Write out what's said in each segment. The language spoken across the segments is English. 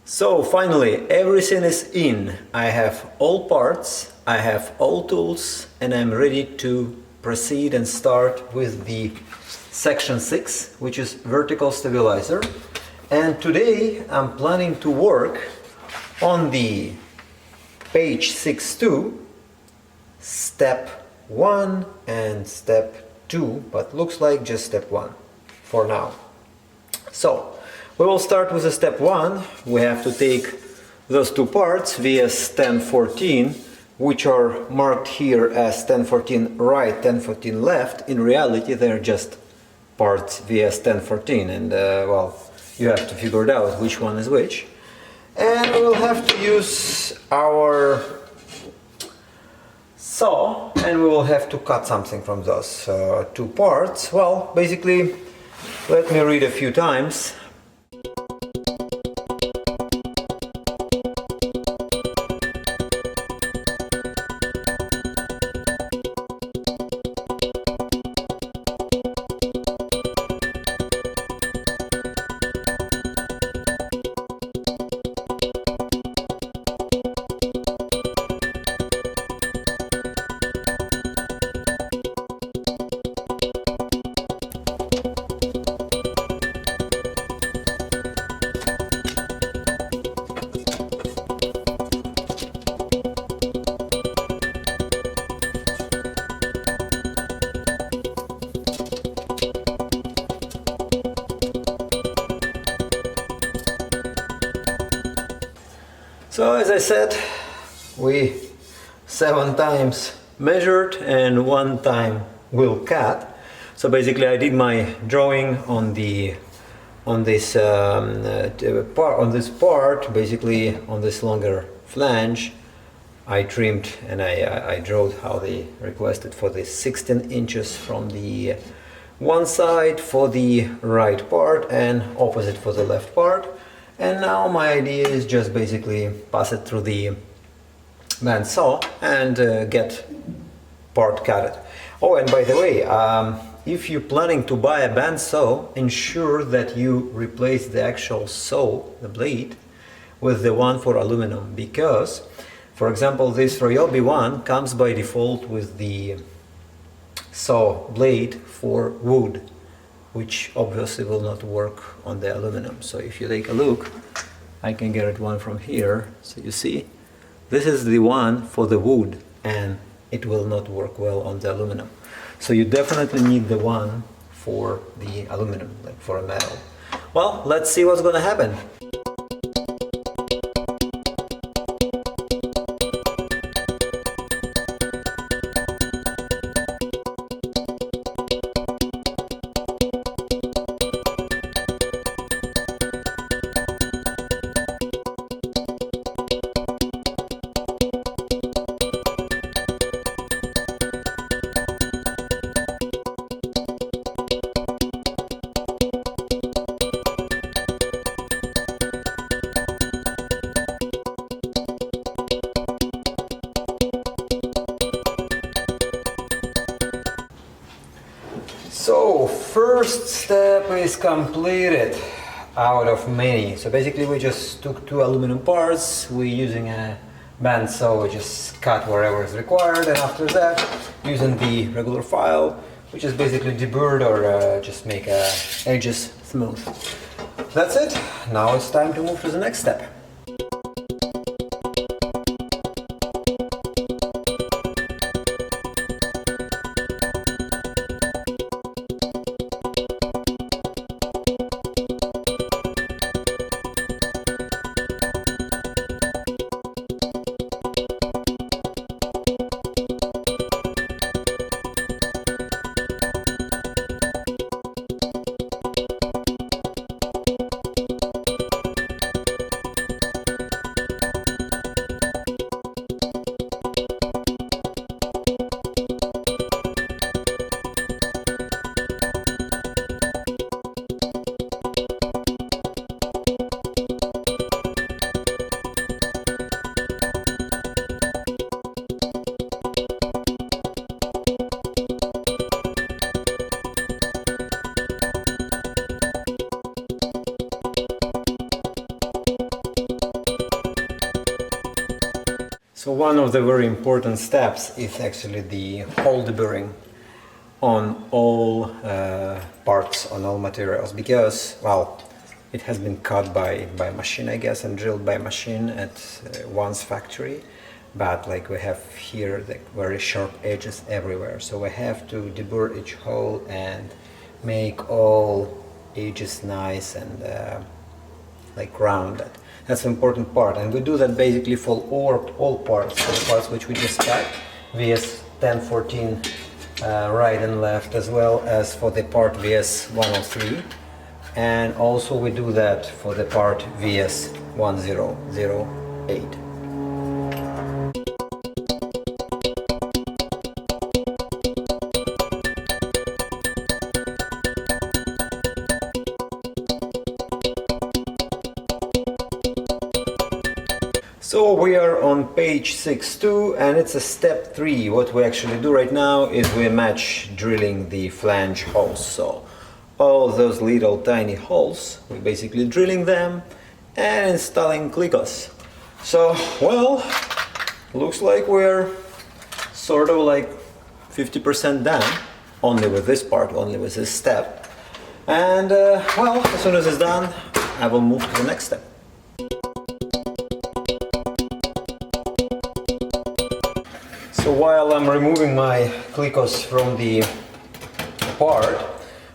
So finally, everything is in. I have all parts, I have all tools, and I'm ready to proceed and start with the section 6, which is vertical stabilizer. And today I'm planning to work on the page 6.2, step 1 and step 2, but looks like just step 1 for now. So we will start with the step 1. We have to take those two parts, VS1014, which are marked here as 1014 right, 1014 left. In reality, they're just parts VS1014, and well, you have to figure it out which one is which. And we'll have to use our saw, and we will have to cut something from those two parts. Well, basically, let me read a few times. So as I said, we 7 times measured and 1 time will cut. So basically I did my drawing on this part, basically on this longer flange. I trimmed and I drew how they requested for the 16 inches from the one side for the right part and opposite for the left part. And now my idea is just basically pass it through the bandsaw and get part cut. Oh, and by the way, if you're planning to buy a bandsaw, ensure that you replace the actual saw, the blade, with the one for aluminum, because, for example, this Ryobi one comes by default with the saw blade for wood, which obviously will not work on the aluminum. So if you take a look, I can get it one from here. So you see, this is the one for the wood, and it will not work well on the aluminum. So you definitely need the one for the aluminum, like for a metal. Well, let's see what's gonna happen. So first step is completed out of many. So basically we just took 2 aluminum parts, we're using a bandsaw, we just cut wherever is required, and after that using the regular file, which is basically deburred or just make edges smooth. That's it. Now it's time to move to the next step. So one of the very important steps is actually the hole deburring on all parts, on all materials, because, well, it has been cut by machine, I guess, and drilled by machine at one's factory. But like we have here the very sharp edges everywhere, so we have to deburr each hole and make all edges nice and like rounded. That's an important part, and we do that basically for all parts, the parts which we just cut, VS 1014 right and left, as well as for the part VS 103, and also we do that for the part VS 1008. So we are on page 6.2, and it's a step 3. What we actually do right now is we match drilling the flange holes. So all those little tiny holes, we're basically drilling them and installing clecos. So, well, looks like we're sort of like 50% done, only with this part, only with this step. And well, as soon as it's done, I will move to the next step. So while I'm removing my clecos from the part,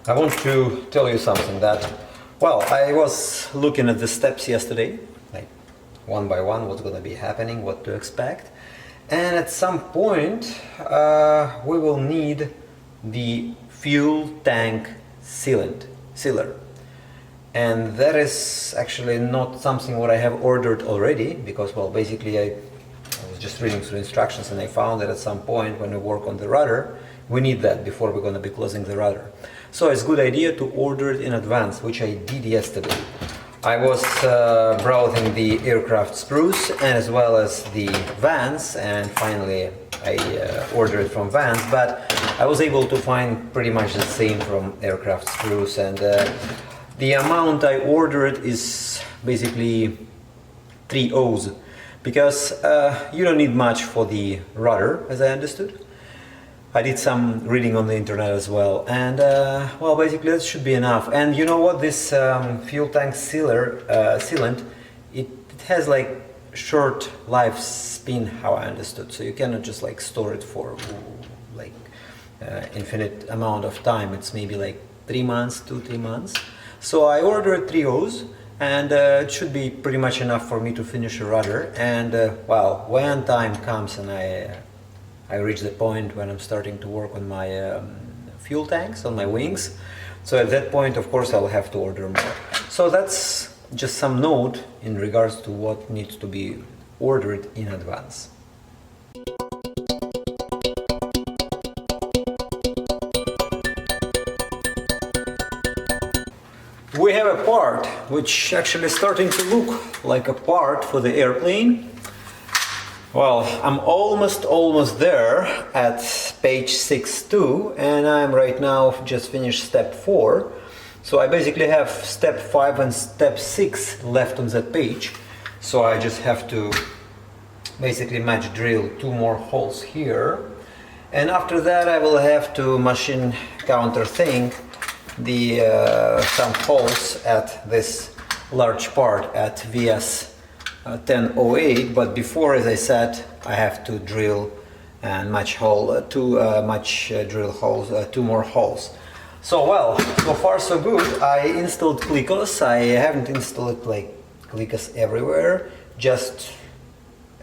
I want to tell you something that, well, I was looking at the steps yesterday, like one by one, what's going to be happening, what to expect. And at some point, we will need the fuel tank sealer. And that is actually not something what I have ordered already, because, well, basically I was just reading through instructions and I found that at some point when we work on the rudder, we need that before we're going to be closing the rudder. So it's a good idea to order it in advance, which I did yesterday. I was browsing the aircraft sprues and as well as the vans, and finally I ordered it from vans, but I was able to find pretty much the same from aircraft sprues, and the amount I ordered is basically 3 O's, because you don't need much for the rudder, as I understood. I did some reading on the internet as well, and well, basically that should be enough. And you know what, this fuel tank sealant, it has like short lifespan, how I understood, so you cannot just like store it for like infinite amount of time. It's maybe like 3 months, 2-3 months. So I ordered 3 O's, and it should be pretty much enough for me to finish a rudder. And well, when time comes and I reach the point when I'm starting to work on my fuel tanks, on my wings, so at that point, of course, I'll have to order more. So that's just some note in regards to what needs to be ordered in advance. We have a part which actually is starting to look like a part for the airplane. Well, I'm almost there at page 6.2, and I'm right now just finished step 4. So I basically have step 5 and step 6 left on that page. So I just have to basically match drill 2 more holes here. And after that I will have to machine countersink the some holes at this large part at VS 1008, but before, as I said, I have to drill and match hole drill holes, 2 more holes. So well, so far so good. I installed clecos. I haven't installed like clecos everywhere, just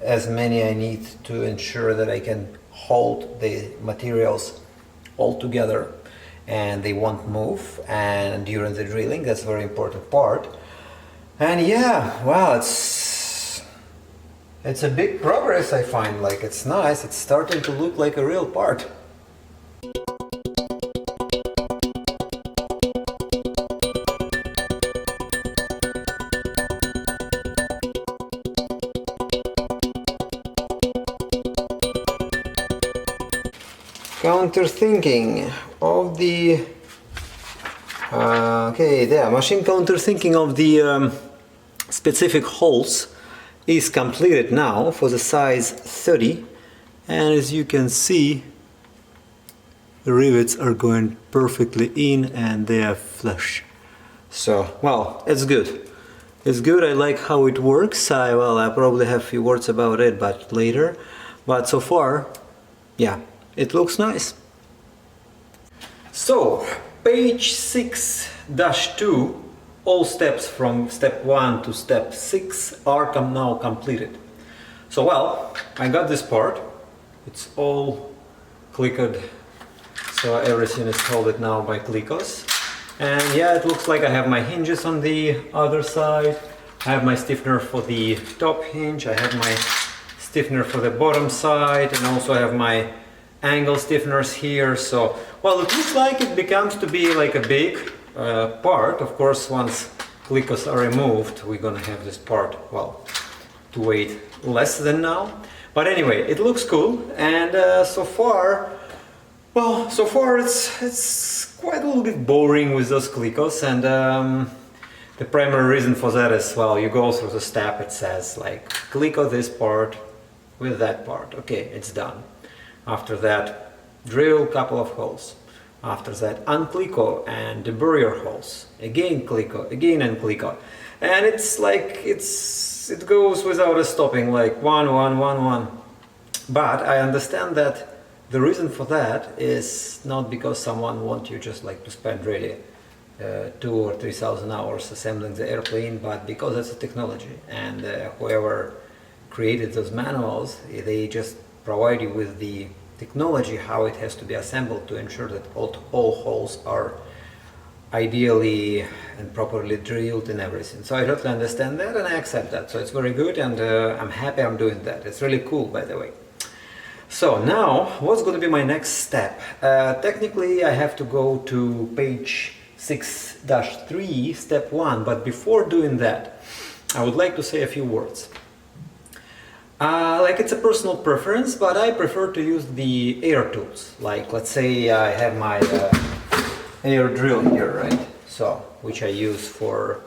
as many I need to ensure that I can hold the materials all together and they won't move, and during the drilling, that's a very important part. And yeah, well, it's a big progress, I find. Like, it's nice, it's starting to look like a real part. Countersinking of the okay, yeah, machine countersinking of the specific holes is completed now for the size 30, and as you can see, the rivets are going perfectly in and they are flush. So, well, it's good. It's good. I like how it works. I probably have a few words about it, but later. But so far, yeah, it looks nice. So, page 6-2, all steps from step 1 to step 6 are now completed. So, well, I got this part. It's all clickered, so everything is held now by clecos. And yeah, it looks like I have my hinges on the other side. I have my stiffener for the top hinge. I have my stiffener for the bottom side, and also I have my angle stiffeners here. So, well, it looks like it becomes to be like a big part. Of course, once clecos are removed, we're gonna have this part, well, to weight less than now. But anyway, it looks cool, and so far it's quite a little bit boring with those clecos, and the primary reason for that is, well, you go through the step, it says like cleco this part with that part. Okay, it's done. After that, drill a couple of holes. After that, uncleco and deburr your holes. Again cleco, again uncleco. And it's like, it goes without a stopping, like one. But I understand that the reason for that is not because someone wants you just like to spend really 2,000 or 3,000 hours assembling the airplane, but because it's a technology, and whoever created those manuals, they just provide you with the technology how it has to be assembled to ensure that all holes are ideally and properly drilled and everything. So I totally understand that and I accept that. So it's very good, and I'm happy I'm doing that. It's really cool, by the way. So now, what's going to be my next step? Technically, I have to go to page 6-3, step 1, but before doing that, I would like to say a few words. Like, it's a personal preference, but I prefer to use the air tools. Like, let's say I have my air drill here, right? So, which I use for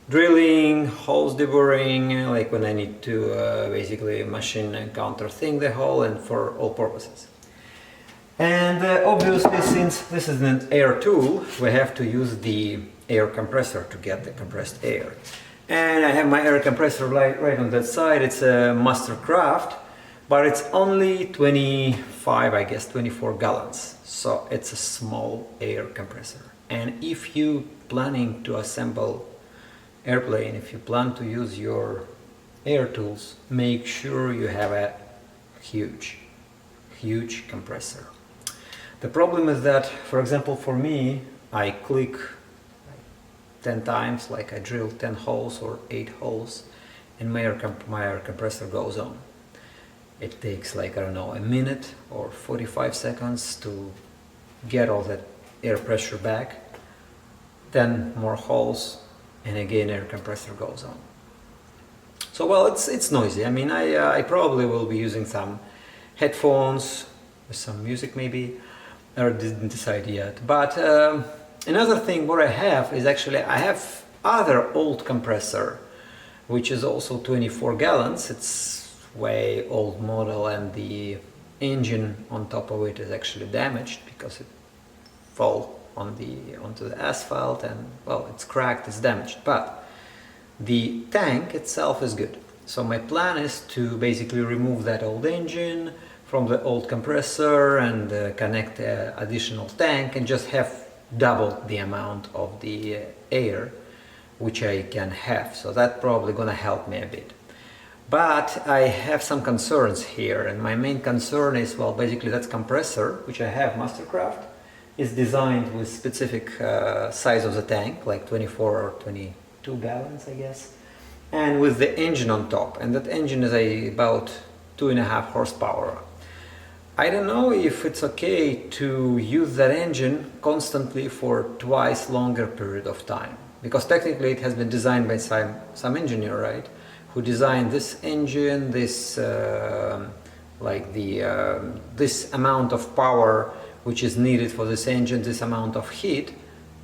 drilling, holes deburring, like when I need to basically machine and counter thing the hole, and for all purposes. And obviously, since this is an air tool, we have to use the air compressor to get the compressed air. And I have my air compressor right on that side. It's a Mastercraft, but it's only 25, I guess 24 gallons. So it's a small air compressor. And if you planning to assemble airplane, if you plan to use your air tools, make sure you have a huge compressor. The problem is that, for example, for me, I click 10 times, like I drill 10 holes or 8 holes, and my air compressor goes on. It takes like, I don't know, a minute or 45 seconds to get all that air pressure back, 10 more holes, and again air compressor goes on. So, well, it's noisy. I mean, I probably will be using some headphones with some music maybe, or didn't decide yet. But another thing what I have is actually I have other old compressor, which is also 24 gallons. It's way old model, and the engine on top of it is actually damaged because it fell onto the asphalt, and well, it's cracked, it's damaged. But the tank itself is good. So my plan is to basically remove that old engine from the old compressor and connect an additional tank and just have double the amount of the air which I can have. So that's probably gonna help me a bit. But I have some concerns here, and my main concern is, well, basically that compressor, which I have, Mastercraft, is designed with specific size of the tank, like 24 or 22 gallons, I guess, and with the engine on top, and that engine is about 2.5 horsepower. I don't know if it's okay to use that engine constantly for twice longer period of time, because technically it has been designed by some engineer, right, who designed this engine, this this amount of power which is needed for this engine, this amount of heat,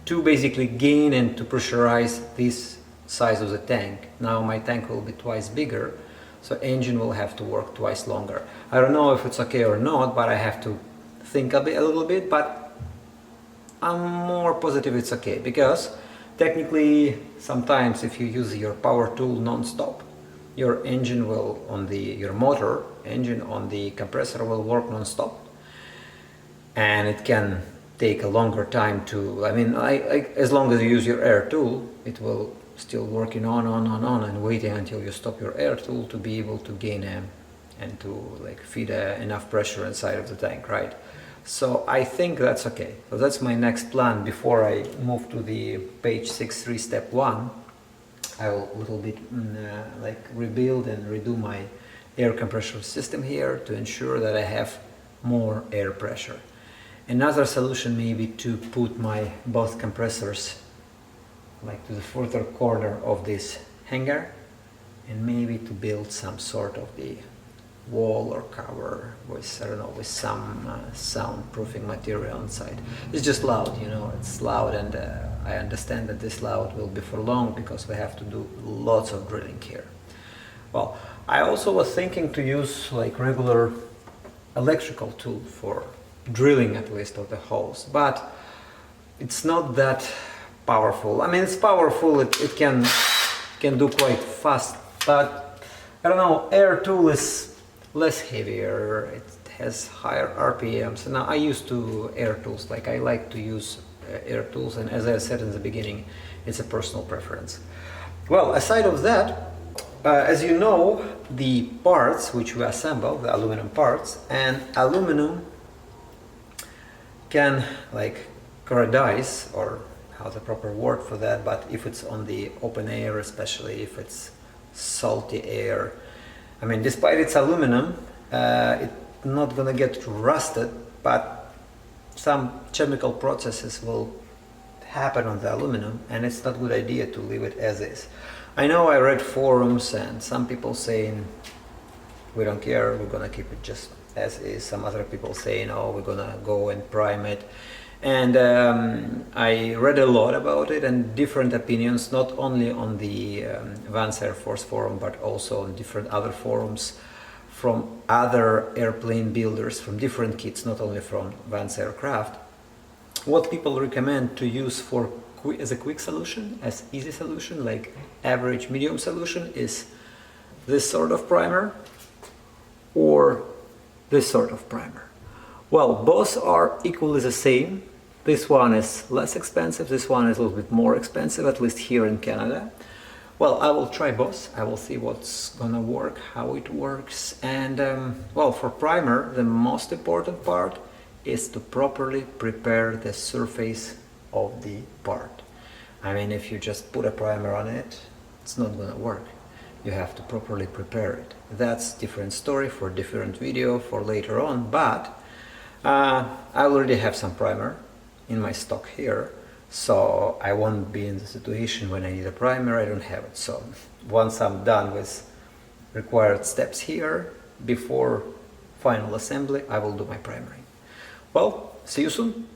to basically gain and to pressurize this size of the tank. Now my tank will be twice bigger, So engine will have to work twice longer. I don't know if it's okay or not, but I have to think a little bit, but I'm more positive it's okay, because technically sometimes if you use your power tool non-stop, your engine will your motor engine on the compressor will work non-stop, and it can take a longer time to, as long as you use your air tool, it will still working on and waiting until you stop your air tool to be able to gain and to feed enough pressure inside of the tank, right? So I think that's okay. So that's my next plan before I move to the page 6.3 step 1. I will a little bit rebuild and redo my air compression system here to ensure that I have more air pressure. Another solution may be to put my both compressors to the further corner of this hangar, and maybe to build some sort of the wall or cover with, I don't know, with some soundproofing material inside. It's just loud, it's loud, and I understand that this loud will be for long because we have to do lots of drilling here. Well, I also was thinking to use regular electrical tool for drilling at least of the holes, but it's not that powerful. It's powerful, it can do quite fast, but I don't know, air tool is less heavier, it has higher RPMs. Now I used to air tools, I like to use air tools, and as I said in the beginning, it's a personal preference. Well, aside of that, as you know, the parts which we assemble, the aluminum parts, and aluminum can corrodize, or how's the proper word for that, but if it's on the open air, especially if it's salty air, despite it's aluminum, it's not gonna get rusted, but some chemical processes will happen on the aluminum, and it's not a good idea to leave it as is. I know I read forums and some people saying we don't care, we're gonna keep it just as is. Some other people saying, oh, we're gonna go and prime it. And I read a lot about it, and different opinions, not only on the Vance Air Force forum, but also on different other forums from other airplane builders, from different kits, not only from Vance Aircraft. What people recommend to use as a quick solution, as easy solution, like average medium solution, is this sort of primer or this sort of primer. Well, both are equally the same. This one is less expensive, this one is a little bit more expensive, at least here in Canada. Well, I will try both. I will see what's gonna work, how it works. And well, for primer, the most important part is to properly prepare the surface of the part. If you just put a primer on it, it's not gonna work. You have to properly prepare it. That's different story for different video for later on, but I already have some primer in my stock here, so I won't be in the situation when I need a primer, I don't have it. So once I'm done with required steps here, before final assembly, I will do my primering. Well, see you soon.